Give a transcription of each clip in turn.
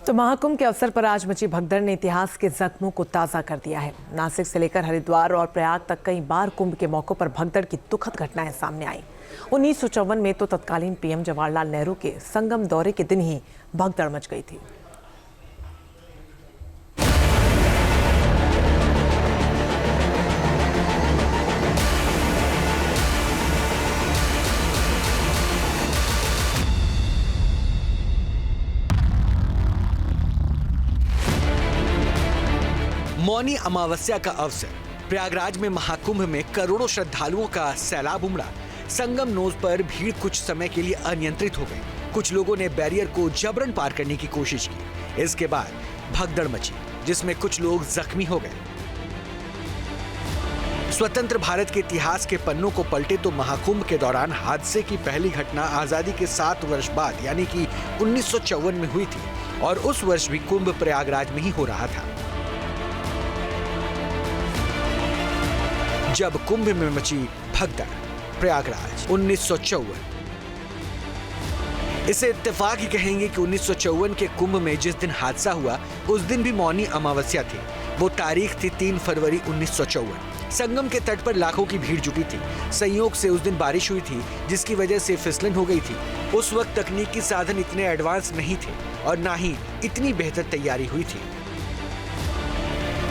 तो महाकुंभ के अवसर पर आज मची भगदड़ ने इतिहास के जख्मों को ताज़ा कर दिया है। नासिक से लेकर हरिद्वार और प्रयाग तक कई बार कुंभ के मौकों पर भगदड़ की दुखद घटनाएं सामने आई। 1954 में तो तत्कालीन पीएम जवाहरलाल नेहरू के संगम दौरे के दिन ही भगदड़ मच गई थी। मौनी अमावस्या का अवसर, प्रयागराज में महाकुंभ में करोड़ों श्रद्धालुओं का सैलाब उमड़ा। संगम नोज पर भीड़ कुछ समय के लिए अनियंत्रित हो गई। कुछ लोगों ने बैरियर को जबरन पार करने की कोशिश की। इसके बाद भगदड़ मची, जिसमें कुछ लोग जख्मी हो गए। स्वतंत्र भारत के इतिहास के पन्नों को पलटे तो महाकुंभ के दौरान हादसे की पहली घटना आजादी के 7 वर्ष बाद यानी कि 1954 में हुई थी और उस वर्ष भी कुंभ प्रयागराज में ही हो रहा था। जब कुंभ में मची भगदड़, प्रयागराज 1954। इसे इत्तेफाक ही कहेंगे कि 1954 के कुंभ में जिस दिन हादसा हुआ उस दिन भी मौनी अमावस्या थी। वो तारीख थी 3 फरवरी 1954। संगम के तट पर लाखों की भीड़ जुटी थी। संयोग से उस दिन बारिश हुई थी, जिसकी वजह से फिसलन हो गई थी। उस वक्त तकनीकी साधन इतने एडवांस नहीं थे और ना ही इतनी बेहतर तैयारी हुई थी।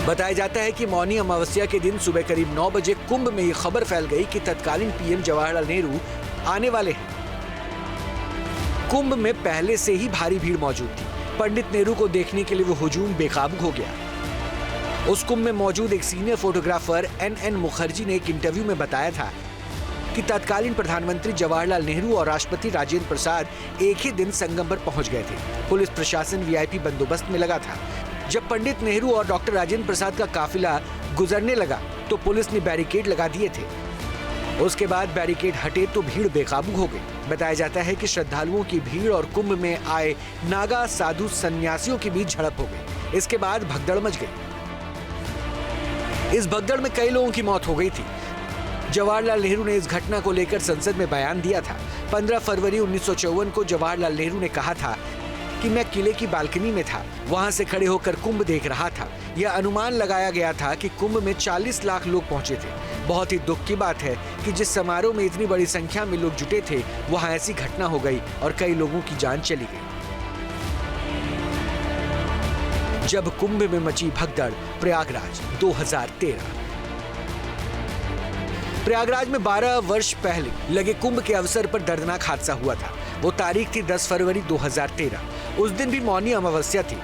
बताया जाता है कि मौनी अमावस्या के दिन सुबह करीब 9 बजे कुंभ में ये खबर फैल गई कि तत्कालीन पीएम जवाहरलाल नेहरू आने वाले हैं। कुंभ में पहले से ही भारी भीड़ मौजूद थी। पंडित नेहरू को देखने के लिए वो हुजूम बेकाबू हो गया। उस कुंभ में मौजूद एक सीनियर फोटोग्राफर एन मुखर्जी ने एक इंटरव्यू में बताया था कि तत्कालीन प्रधानमंत्री जवाहरलाल नेहरू और राष्ट्रपति राजेंद्र प्रसाद एक ही दिन संगम पर पहुंच गए थे। पुलिस प्रशासन वीआईपी बंदोबस्त में लगा था। जब पंडित नेहरू और डॉक्टर राजेंद्र प्रसाद का काफिला गुजरने लगा तो पुलिस ने बैरिकेड लगा दिए थे। उसके बाद बैरिकेड हटे तो भीड़ बेकाबू हो गई। बताया जाता है कि श्रद्धालुओं की भीड़ और कुंभ में आए नागा साधु सन्यासियों के बीच झड़प हो गई। इसके बाद भगदड़ मच गई। इस भगदड़ में कई लोगों की मौत हो गई थी। जवाहरलाल नेहरू ने इस घटना को लेकर संसद में बयान दिया था। 15 फरवरी 1954 को जवाहरलाल नेहरू ने कहा था कि मैं किले की बालकनी में था, वहां से खड़े होकर कुंभ देख रहा था। यह अनुमान लगाया गया था कि कुंभ में 40 लाख लोग पहुंचे थे। बहुत ही दुख की बात है कि जिस समारोह में इतनी बड़ी संख्या में लोग जुटे थे वहां ऐसी घटना हो गई और कई लोगों की जान चली गई। जब कुंभ में मची भगदड़, प्रयागराज 2013। प्रयागराज में 12 वर्ष पहले लगे कुंभ के अवसर पर दर्दनाक हादसा हुआ था। वो तारीख थी 10 फरवरी 2013। उस दिन भी मौनी अमावस्या थी।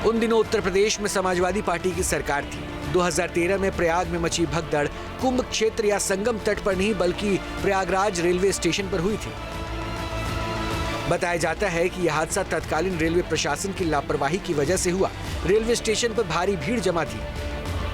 उन दिनों उत्तर प्रदेश में समाजवादी पार्टी की सरकार थी। 2013 में प्रयाग में मची भगदड़ कुंभ क्षेत्र या संगम तट पर नहीं बल्कि प्रयागराज रेलवे स्टेशन पर हुई थी। बताया जाता है कि यह हादसा तत्कालीन रेलवे प्रशासन की लापरवाही की वजह से हुआ। रेलवे स्टेशन पर भारी भीड़ जमा थी।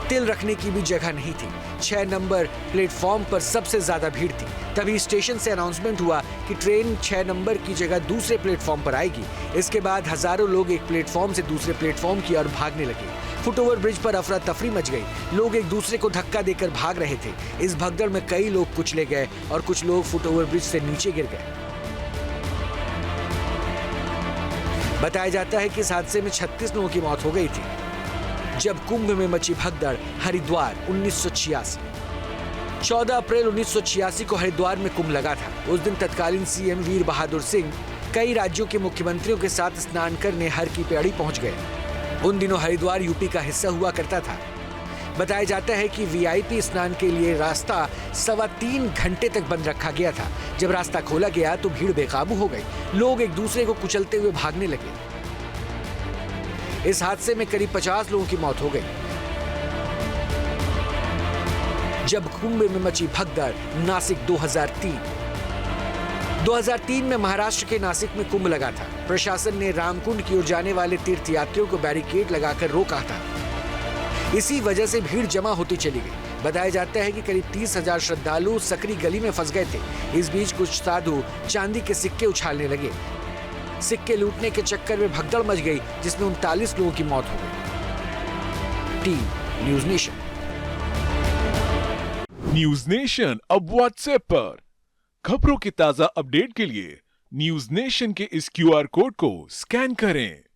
तिल रखने की भी जगह नहीं थी। 6 नंबर प्लेटफॉर्म पर सबसे ज्यादा भीड़ थी। तभी स्टेशन से अनाउंसमेंट हुआ कि ट्रेन 6 नंबर की जगह दूसरे प्लेटफॉर्म पर आएगी। इसके बाद हजारों लोग एक प्लेटफॉर्म से दूसरे प्लेटफॉर्म की ओर भागने लगे। फुटओवर ब्रिज पर अफरा तफरी मच गई। लोग एक दूसरे को धक्का देकर भाग रहे थे। इस भगदड़ में कई लोग कुचले गए और कुछ लोग फुटओवर ब्रिज से नीचे गिर गए। बताया जाता है कि इस हादसे में 36 लोगों की मौत हो गई थी। जब कुंभ में मची भगदड़, हरिद्वार 1986। 14 अप्रैल 1986 को हरिद्वार में कुंभ लगा था। उस दिन तत्कालीन सीएम वीर बहादुर सिंह कई राज्यों के मुख्यमंत्रियों के साथ स्नान करने हर की पैड़ी पहुंच गए। उन दिनों हरिद्वार यूपी का हिस्सा हुआ करता था। बताया जाता है कि वीआईपी स्नान के लिए रास्ता 3.25 घंटे तक बंद रखा गया था। जब रास्ता खोला गया तो भीड़ बेकाबू हो गई। लोग एक दूसरे को कुचलते हुए भागने लगे। इस हादसे में करीब 50 लोगों की मौत हो गई। जब कुंभ में मची भगदड़, नासिक 2003 में महाराष्ट्र के नासिक में कुंभ लगा था। प्रशासन ने रामकुंड की ओर जाने वाले तीर्थयात्रियों को बैरिकेड लगाकर रोका था। इसी वजह से भीड़ जमा होती चली गई। बताया जाता है कि करीब 30,000 श्रद्धालु सकरी गली में फंस गए थे। इस बीच कुछ साधु चांदी के सिक्के उछालने लगे। सिक्के लूटने के चक्कर में भगदड़ मच गई, जिसमें 39 लोगों की मौत हो गई। Team news nation. News nation अब व्हाट्सएप पर खबरों की ताजा अपडेट के लिए न्यूज़ नेशन के इस क्यूआर कोड को स्कैन करें।